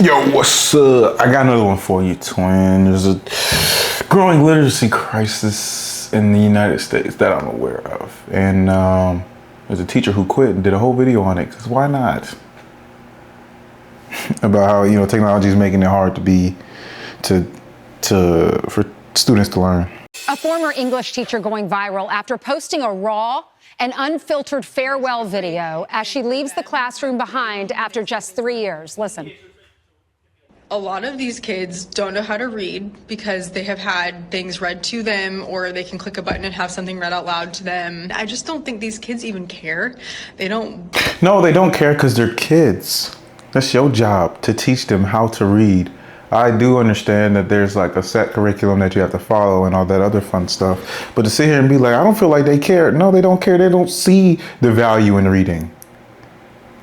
Yo, what's up? I got another one for you, twin. There's a growing literacy crisis in the United States that I'm aware of. And there's a teacher who quit and did a whole video on it, because why not? About how, technology is making it hard for students to learn. A former English teacher going viral after posting a raw and unfiltered farewell video as she leaves the classroom behind after just 3 years. Listen. A lot of these kids don't know how to read because they have had things read to them, or they can click a button and have something read out loud to them. I just don't think these kids even care. They don't. No, they don't care because they're kids. That's your job, to teach them how to read. I do understand that there's like a set curriculum that you have to follow and all that other fun stuff. But to sit here and be like, I don't feel like they care. No, they don't care. They don't see the value in reading.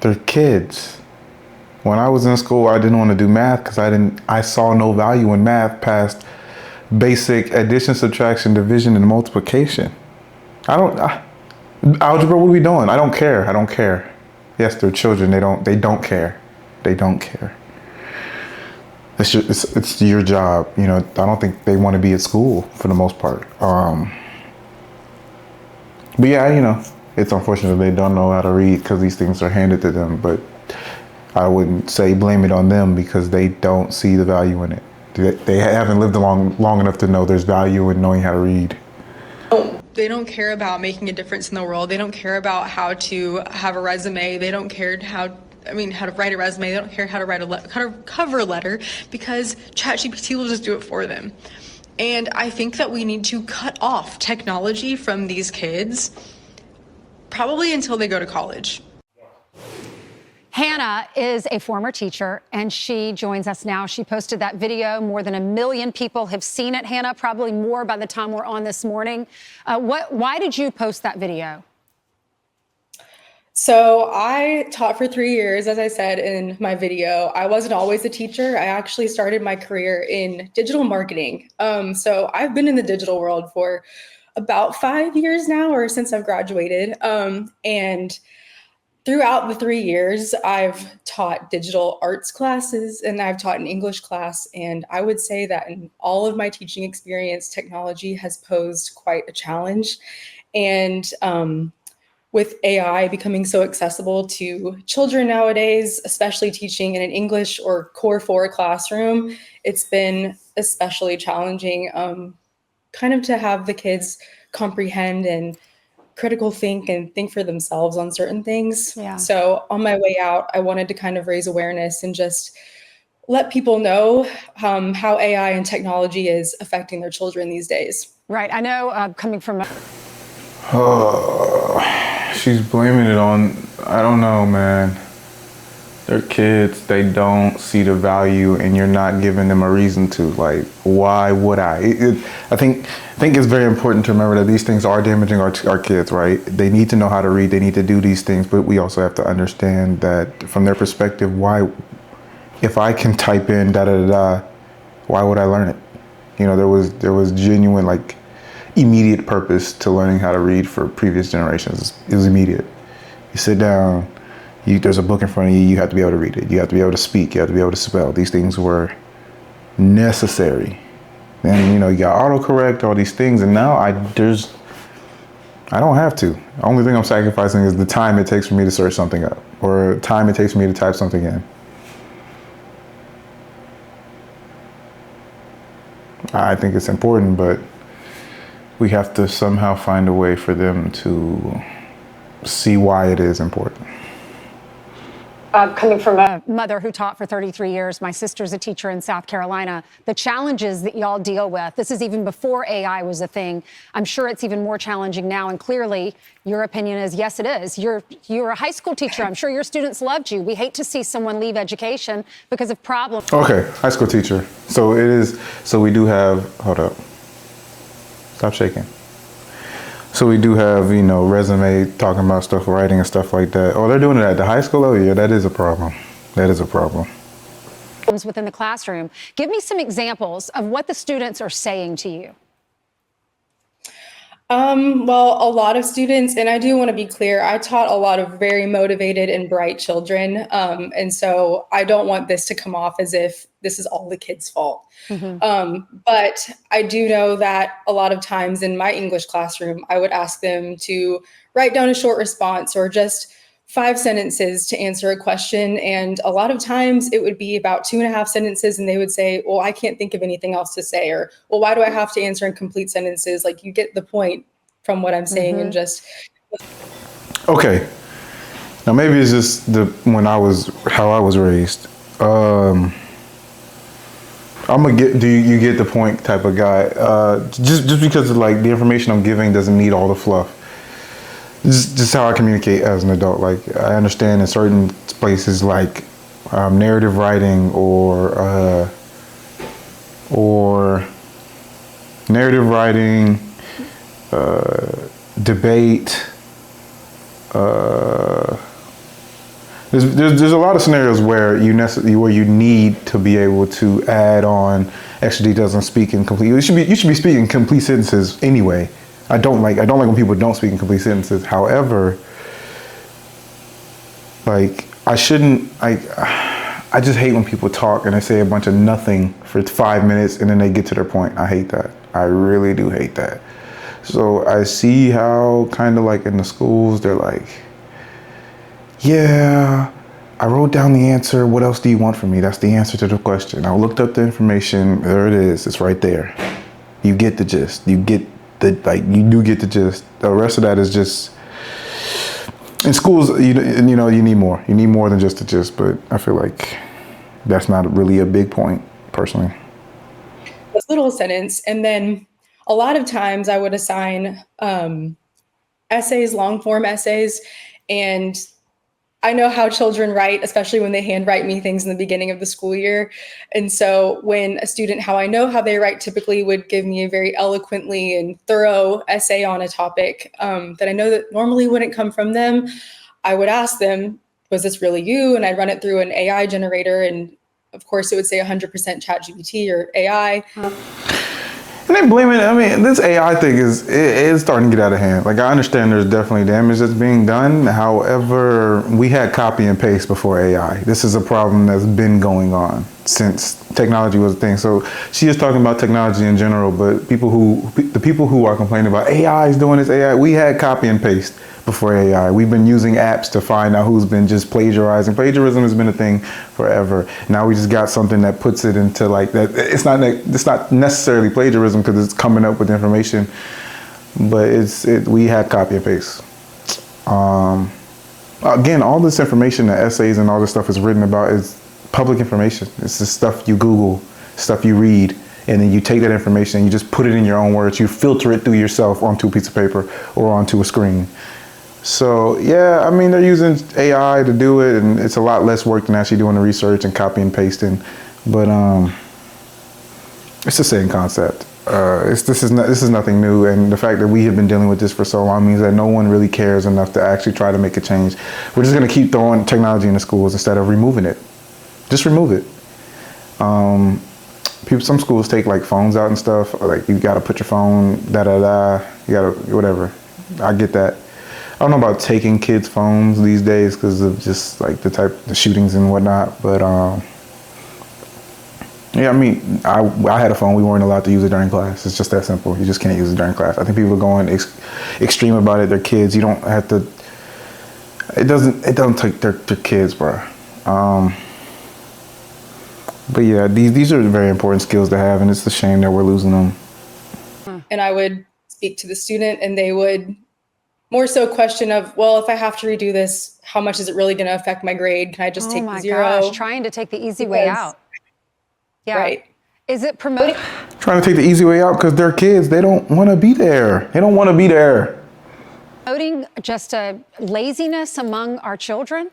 They're kids. When I was in school, I didn't want to do math because I saw no value in math past basic addition, subtraction, division, and multiplication. Algebra, what are we doing? I don't care. Yes, they're children. They don't care. They don't care. It's your job. I don't think they want to be at school for the most part. But yeah, it's unfortunate they don't know how to read because these things are handed to them. But I wouldn't say blame it on them because they don't see the value in it. They haven't lived long enough to know there's value in knowing how to read. They don't care about making a difference in the world. They don't care about how to have a resume. They don't care how to write a resume. They don't care how to write a cover letter because ChatGPT will just do it for them. And I think that we need to cut off technology from these kids, probably until they go to college. Hannah is a former teacher, and she joins us now. She posted that video. More than 1 million people have seen it, Hannah, probably more by the time we're on this morning. Why did you post that video? So I taught for 3 years, as I said in my video. I wasn't always a teacher. I actually started my career in digital marketing. So I've been in the digital world for about 5 years now, or since I've graduated. And throughout the 3 years, I've taught digital arts classes and I've taught an English class. And I would say that in all of my teaching experience, technology has posed quite a challenge. And with AI becoming so accessible to children nowadays, especially teaching in an English or Core 4 classroom, it's been especially challenging kind of to have the kids comprehend and critical think for themselves on certain things. Yeah. So on my way out, I wanted to kind of raise awareness and just let people know how AI and technology is affecting their children these days. Right. I know coming from... She's blaming it on, I don't know, man. They're kids. They don't see the value, and you're not giving them a reason to. Like, why would I? I think it's very important to remember that these things are damaging our kids, right? They need to know how to read. They need to do these things, but we also have to understand that from their perspective, why, if I can type in why would I learn it? There was genuine, immediate purpose to learning how to read for previous generations. It was immediate. You sit down. There's a book in front of you, you have to be able to read it. You have to be able to speak, you have to be able to spell. These things were necessary. And you got autocorrect, all these things, and now I don't have to. The only thing I'm sacrificing is the time it takes for me to search something up, or time it takes for me to type something in. I think it's important, but we have to somehow find a way for them to see why it is important. Coming from a mother who taught for 33 years, my sister's a teacher in South Carolina, the challenges that y'all deal with, this is even before AI was a thing. I'm sure it's even more challenging now, and clearly your opinion is, yes, it is. You're a high school teacher. I'm sure your students loved you. We hate to see someone leave education because of problems. Okay, high school teacher. So we do have, hold up. Stop shaking. So we do have, resume talking about stuff, writing and stuff like that. Oh, they're doing it at the high school level? Yeah, that is a problem. That is a problem. Within the classroom. Give me some examples of what the students are saying to you. Well, a lot of students, and I do want to be clear, I taught a lot of very motivated and bright children. And so I don't want this to come off as if this is all the kids' fault. But I do know that a lot of times in my English classroom, I would ask them to write down a short response or just 5 sentences to answer a question. And a lot of times it would be about 2.5 sentences, and they would say, well, I can't think of anything else to say, or, well, why do I have to answer in complete sentences? Like, you get the point from what I'm saying. And just Okay. Now maybe it's just how I was raised. I'm gonna get, do you get the point type of guy. Just because of, like, the information I'm giving doesn't need all the fluff. Just how I communicate as an adult. Like, I understand in certain places, like narrative writing or narrative writing, debate. There's a lot of scenarios where you need to be able to add on extra details and speak in complete. You should be speaking complete sentences anyway. I don't like when people don't speak in complete sentences. However, like, I just hate when people talk and they say a bunch of nothing for 5 minutes and then they get to their point. I hate that. I really do hate that. So I see how kind of like in the schools, they're like, yeah, I wrote down the answer. What else do you want from me? That's the answer to the question. I looked up the information. There it is. It's right there. You get the gist. You do get the gist. The rest of that is just, in schools, you need more. You need more than just the gist, but I feel like that's not really a big point, personally. this little sentence. And then a lot of times I would assign essays, long form essays, and I know how children write, especially when they handwrite me things in the beginning of the school year. And so when a student, how I know how they write, typically would give me a very eloquently and thorough essay on a topic that I know that normally wouldn't come from them, I would ask them, was this really you? And I'd run it through an AI generator. And of course, it would say 100% ChatGPT or AI. And they blame it. I mean, this AI thing is starting to get out of hand. Like, I understand there's definitely damage that's being done. However, we had copy and paste before AI. This is a problem that's been going on since technology was a thing. So she is talking about technology in general, but the people who are complaining about AI is doing this AI, we had copy and paste before AI. We've been using apps to find out who's been just plagiarizing. Plagiarism has been a thing forever. Now we just got something that puts it into like that. It's not necessarily plagiarism because it's coming up with information, but we had copy and paste. Again, all this information, the essays and all this stuff is written about is public information. It's the stuff you Google, stuff you read, and then you take that information and you just put it in your own words. You filter it through yourself onto a piece of paper or onto a screen. So yeah, I mean, they're using AI to do it, and it's a lot less work than actually doing the research and copy and pasting. But it's the same concept. This is nothing new, and the fact that we have been dealing with this for so long means that no one really cares enough to actually try to make a change. We're just going to keep throwing technology in the schools instead of removing it. Just remove it. Some schools take like phones out and stuff. Like, you got to put your phone, you got to whatever. I get that. I don't know about taking kids' phones these days because of just like the shootings and whatnot. But yeah, I mean, I had a phone. We weren't allowed to use it during class. It's just that simple. You just can't use it during class. I think people are going extreme about it. They're kids. You don't have to. It doesn't take their kids, bro. But yeah, these are very important skills to have, and it's a shame that we're losing them. And I would speak to the student, and they would more so question of, well, if I have to redo this, how much is it really going to affect my grade? Can I just take the zero? Oh my gosh, trying to take the easy way out. Yeah. Right. Is it promoting? Trying to take the easy way out because they're kids. They don't want to be there. They don't want to be there. Promoting just a laziness among our children?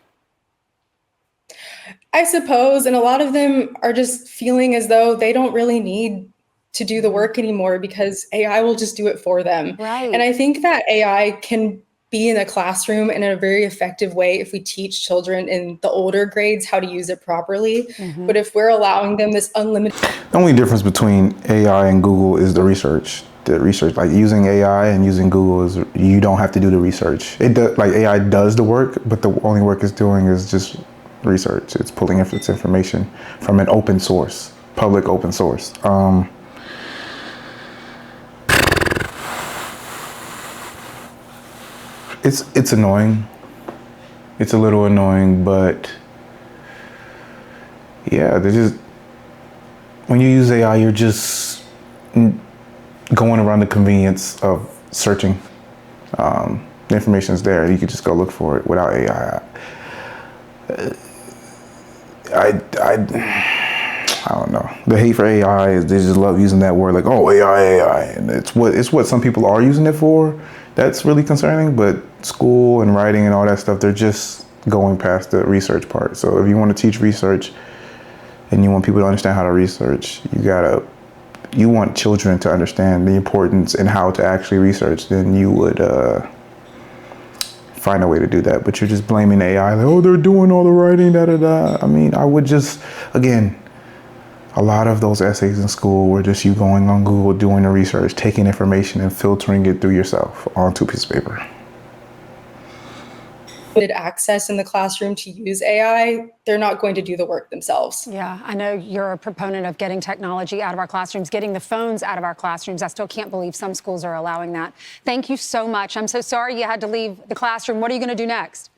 I suppose, and a lot of them are just feeling as though they don't really need to do the work anymore because AI will just do it for them. Right. And I think that AI can be in a classroom in a very effective way if we teach children in the older grades how to use it properly. But if we're allowing them this unlimited... The only difference between AI and Google is the research. the research. Like using AI and using Google is, you don't have to do the research. It does, like AI does the work, but the only work it's doing is just research. It's pulling its information from an open source, public open source. It's annoying. It's a little annoying, but yeah, when you use AI, you're just going around the convenience of searching. The information's there. You could just go look for it without AI. I don't know. The hate for AI is they just love using that word like, oh, AI, and it's what some people are using it for. That's really concerning. But school and writing and all that stuff, they're just going past the research part. So if you want to teach research and you want people to understand how to research, you want children to understand the importance and how to actually research, then you would find a way to do that. But you're just blaming AI, like, oh, they're doing all the writing, da-da-da. I mean, I would just, again, a lot of those essays in school were just you going on Google, doing the research, taking information and filtering it through yourself onto a piece of paper. Access in the classroom to use AI, they're not going to do the work themselves. Yeah, I know you're a proponent of getting technology out of our classrooms, getting the phones out of our classrooms. I still can't believe some schools are allowing that. Thank you so much. I'm so sorry you had to leave the classroom. What are you going to do next?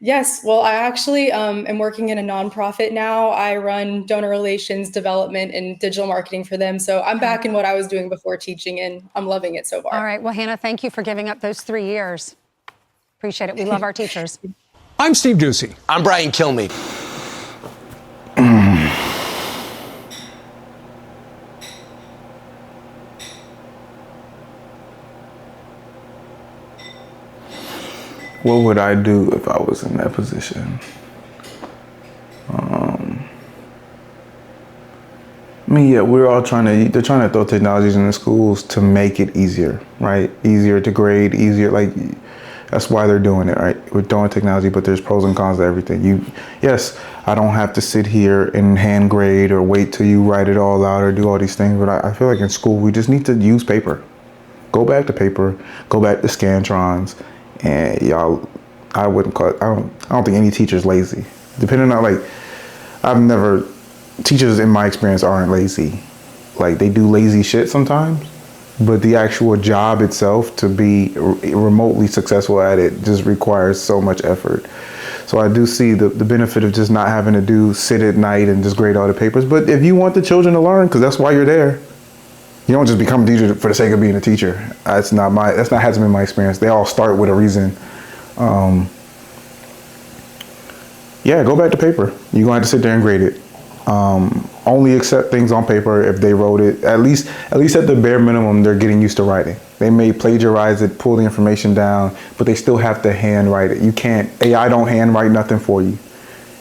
Yes, well, I actually am working in a nonprofit now. I run donor relations, development, and digital marketing for them. So I'm back in what I was doing before teaching, and I'm loving it so far. All right. Well, Hannah, thank you for giving up those 3 years. Appreciate it. We love our teachers. I'm Steve Ducey. I'm Brian Kilmeade. What would I do if I was in that position? I mean, yeah, they're trying to throw technologies in the schools to make it easier, right? Easier to grade, easier, like, that's why they're doing it, right? We're throwing technology, but there's pros and cons to everything. Yes, I don't have to sit here and hand grade or wait till you write it all out or do all these things, but I feel like in school, we just need to use paper. Go back to paper, go back to Scantrons, and y'all, I don't think any teacher's lazy. Depending on, teachers in my experience aren't lazy. Like, they do lazy shit sometimes, but the actual job itself, to be remotely successful at it, just requires so much effort. So I do see the benefit of just not having to sit at night and just grade all the papers. But if you want the children to learn, because that's why you're there, you don't just become a teacher for the sake of being a teacher. That's not hasn't been my experience. They all start with a reason. Yeah, go back to paper. You're gonna have to sit there and grade it. Only accept things on paper if they wrote it. At least at the bare minimum, they're getting used to writing. They may plagiarize it, pull the information down, but they still have to hand write it. You can't, AI don't hand write nothing for you.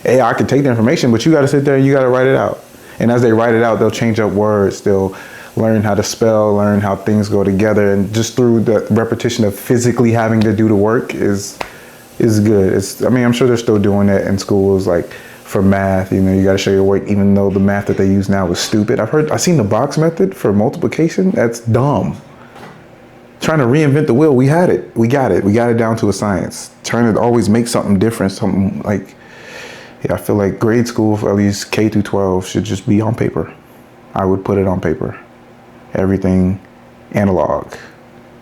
AI can take the information, but you gotta sit there and you gotta write it out. And as they write it out, they'll change up words. They'll learn how to spell, learn how things go together. And just through the repetition of physically having to do the work is good. I'm sure they're still doing that in schools, like, for math, you got to show your work, even though the math that they use now is stupid. I've seen the box method for multiplication. That's dumb. Trying to reinvent the wheel. We got it down to a science. Trying to always make something different, something like, I feel like grade school, for at least K through 12, should just be on paper. I would put it on paper. Everything analog,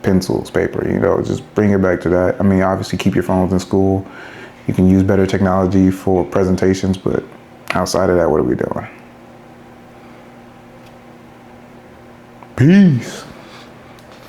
pencils, paper, just bring it back to that. Obviously keep your phones in school. You can use better technology for presentations, but outside of that, what are we doing? Peace.